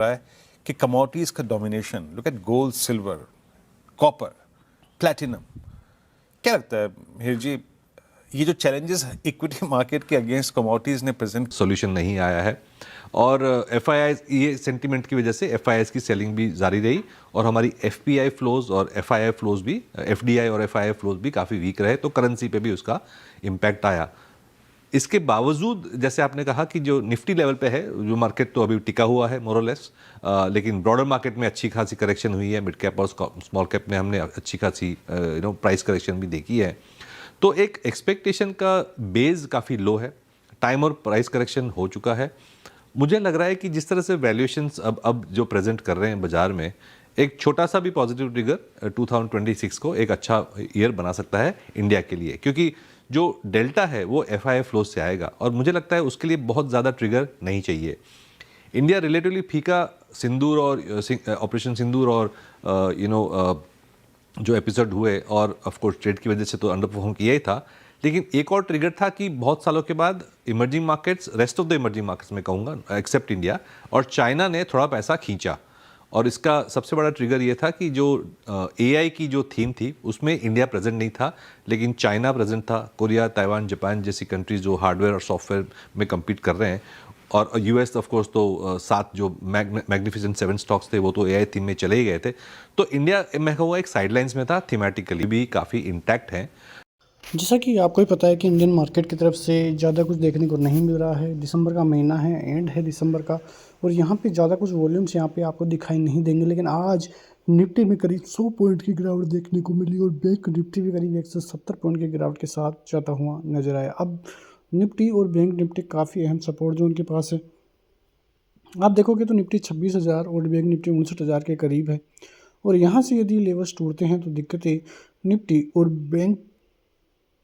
रहा है कि कमोडिटीज का domination, look at gold, silver, copper, platinum, क्या लगता है हीर जी, ये जो चैलेंजेस इक्विटी मार्केट के अगेंस्ट कमोडिटीज ने प्रेजेंट, सॉल्यूशन नहीं आया है और एफआईआई ये सेंटीमेंट की वजह से एफआईआई की सेलिंग भी जारी रही और हमारी एफपीआई फ्लोज और एफआईआई फ्लोज भी, एफडीआई और एफआईआई फ्लोज भी काफ़ी वीक रहे, तो करेंसी पे भी उसका इम्पैक्ट आया। इसके बावजूद जैसे आपने कहा कि जो निफ्टी लेवल पे है, जो मार्केट तो अभी टिका हुआ है मोरलेस, लेकिन ब्रॉडर मार्केट में अच्छी खासी करेक्शन हुई है। मिड कैप और स्मॉल कैप में हमने अच्छी खासी प्राइस करेक्शन भी देखी है। तो एक एक्सपेक्टेशन का बेस काफ़ी लो है, टाइम और प्राइस करेक्शन हो चुका है। मुझे लग रहा है कि जिस तरह से वैल्यूएशंस अब जो प्रेजेंट कर रहे हैं बाजार में, एक छोटा सा भी पॉजिटिव ट्रिगर 2026 को एक अच्छा ईयर बना सकता है इंडिया के लिए, क्योंकि जो डेल्टा है वो एफआईआई फ्लो से आएगा और मुझे लगता है उसके लिए बहुत ज़्यादा ट्रिगर नहीं चाहिए। इंडिया रिलेटिवली फीका सिंदूर और ऑपरेशन सिंदूर और जो एपिसोड हुए और ऑफ कोर्स ट्रेड की वजह से तो अंडर परफॉर्म किया ही था, लेकिन एक और ट्रिगर था कि बहुत सालों के बाद emerging markets, rest of the emerging markets में कहूँगा एक्सेप्ट इंडिया और चाइना ने थोड़ा पैसा खींचा और इसका सबसे बड़ा ट्रिगर ये था कि जो एआई की जो थीम थी उसमें इंडिया प्रेजेंट नहीं था, लेकिन चाइना प्रेजेंट था। कोरिया, ताइवान, जापान जैसी कंट्रीज जो हार्डवेयर और सॉफ्टवेयर में कम्पीट कर रहे हैं और यूएस ऑफ कोर्स तो सात जो मैग्निफिसेंट 7 स्टॉक्स थे वो तो एआई थीम में चले ही गए थे। तो इंडिया मैं कहूँगा एक साइडलाइंस में था, थीमेटिकली भी काफ़ी इंटैक्ट है। जैसा कि आपको ही पता है कि इंडियन मार्केट की तरफ से ज़्यादा कुछ देखने को नहीं मिल रहा है। दिसंबर का महीना है, एंड है दिसंबर का, और यहाँ पे ज़्यादा कुछ वॉल्यूम्स यहाँ पे आपको दिखाई नहीं देंगे। लेकिन आज निफ्टी में करीब 100 पॉइंट की गिरावट देखने को मिली और बैंक निफ्टी भी करीब 170 पॉइंट की गिरावट के साथ जाता हुआ नजर आया। अब निफ्टी और बैंक निफ्टी काफ़ी अहम सपोर्ट जो उनके पास है, आप देखोगे तो निफ्टी 26,000 और बैंक निफ्टी 59,000 के करीब है। और यहाँ से यदि लेवल्स टूटते हैं तो दिक्कतें निफ्टी और बैंक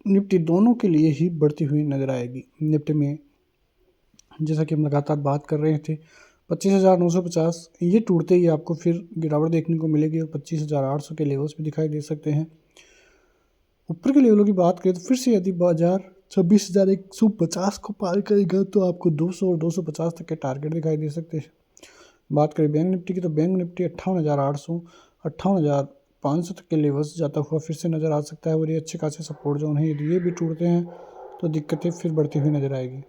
निफ्टी दोनों के लिए ही बढ़ती हुई नज़र आएगी। निफ्टी में जैसा कि हम लगातार बात कर रहे थे 25,950, ये टूटते ही आपको फिर गिरावट देखने को मिलेगी और 25,800 के लेवल्स भी दिखाई दे सकते हैं। ऊपर के लेवलों की बात करें तो फिर से यदि बाजार 26,150 को पार करेगा तो आपको 200 और 250 तक के टारगेट दिखाई दे सकते हैं। बात करें बैंक निफ्टी की तो बैंक निफ्टी 58,800, 58,500 तक के लेवल्स जाता हुआ फिर से नज़र आ सकता है और ये अच्छे खासे सपोर्ट जोन है। यदि ये भी टूटते हैं तो दिक्कतें फिर बढ़ती हुई नज़र आएगी।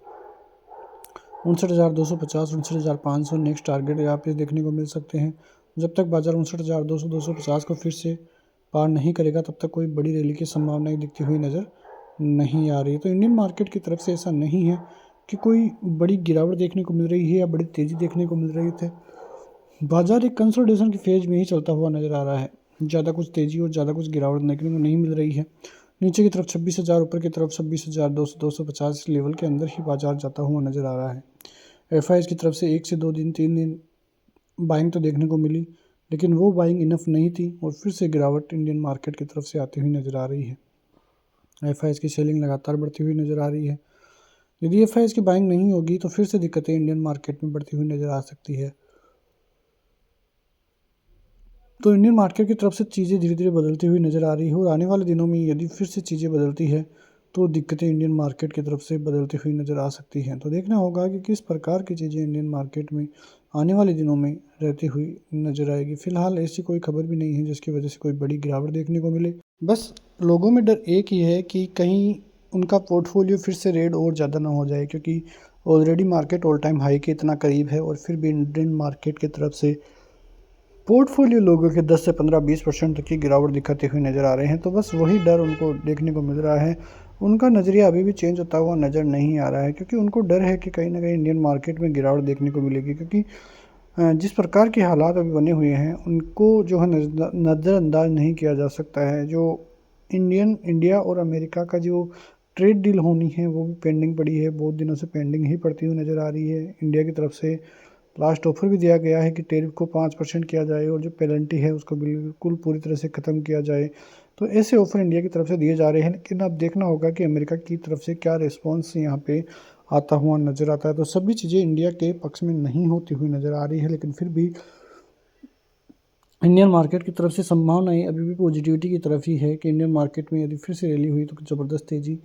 59,250, 59,500 नेक्स्ट टारगेट यहाँ पे देखने को मिल सकते हैं। जब तक बाजार 59,200, 250 को फिर से पार नहीं करेगा तब तक कोई बड़ी रैली की संभावनाएं दिखती हुई नज़र नहीं आ रही। तो इंडियन मार्केट की तरफ से ऐसा नहीं है कि कोई बड़ी गिरावट देखने को मिल रही है या बड़ी तेज़ी देखने को मिल रही है। बाजार एक कंसोलिडेशन की फेज में ही चलता हुआ नज़र आ रहा है। ज़्यादा कुछ तेज़ी और ज़्यादा कुछ गिरावट देखने को नहीं मिल रही है। नीचे की तरफ 26,000, ऊपर की तरफ 26,200, 250 लेवल के अंदर ही बाजार जाता हुआ नज़र आ रहा है। एफआईआई की तरफ से 1 से 2 दिन 3 दिन बाइंग तो देखने को मिली, लेकिन वो बाइंग इनफ नहीं थी और फिर से गिरावट इंडियन मार्केट की तरफ से आती हुई नज़र आ रही है। एफआईआई की सेलिंग लगातार बढ़ती हुई नज़र आ रही है। यदि एफआईआई की बाइंग नहीं होगी तो फिर से दिक्कतें इंडियन मार्केट में बढ़ती हुई नज़र आ सकती है। तो इंडियन मार्केट की तरफ से चीज़ें धीरे धीरे बदलती हुई नज़र आ रही है और आने वाले दिनों में यदि फिर से चीज़ें बदलती है तो दिक्कतें इंडियन मार्केट की तरफ से बदलती हुई नज़र आ सकती हैं। तो देखना होगा कि किस प्रकार की चीज़ें इंडियन मार्केट में आने वाले दिनों में रहती हुई नज़र आएगी। फ़िलहाल ऐसी कोई खबर भी नहीं है जिसकी वजह से कोई बड़ी गिरावट देखने को मिले। बस लोगों में डर एक ही है कि कहीं उनका पोर्टफोलियो फिर से रेड और ज़्यादा ना हो जाए, क्योंकि already market all time high के इतना करीब है और फिर भी इंडियन मार्केट की तरफ से पोर्टफोलियो लोगों के 10 से 15-20% तक की गिरावट दिखाते हुए नज़र आ रहे हैं। तो बस वही डर उनको देखने को मिल रहा है। उनका नज़रिया अभी भी चेंज होता हुआ नज़र नहीं आ रहा है, क्योंकि उनको डर है कि कहीं ना कहीं इंडियन मार्केट में गिरावट देखने को मिलेगी, क्योंकि जिस प्रकार के हालात अभी बने हुए हैं उनको जो है नज़रअंदाज नहीं किया जा सकता है। जो इंडिया और अमेरिका का जो ट्रेड डील होनी है वो भी पेंडिंग पड़ी है, बहुत दिनों से पेंडिंग ही पड़ती हुई नज़र आ रही है। इंडिया की तरफ से लास्ट ऑफर भी दिया गया है कि टैरिफ को 5% किया जाए और जो पेनल्टी है उसको बिल्कुल पूरी तरह से ख़त्म किया जाए। तो ऐसे ऑफर इंडिया की तरफ से दिए जा रहे हैं, लेकिन अब देखना होगा कि अमेरिका की तरफ से क्या रिस्पॉन्स यहाँ पे आता हुआ नज़र आता है। तो सभी चीज़ें इंडिया के पक्ष में नहीं होती हुई नज़र आ रही है, लेकिन फिर भी इंडियन मार्केट की तरफ से संभावनाएं अभी भी पॉजिटिविटी की तरफ ही है कि इंडियन मार्केट में यदि फिर से रैली हुई तो ज़बरदस्त तेज़ी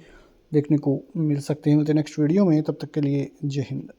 देखने को मिल सकती है। मिलते हैं नेक्स्ट वीडियो में, तब तक के लिए जय हिंद।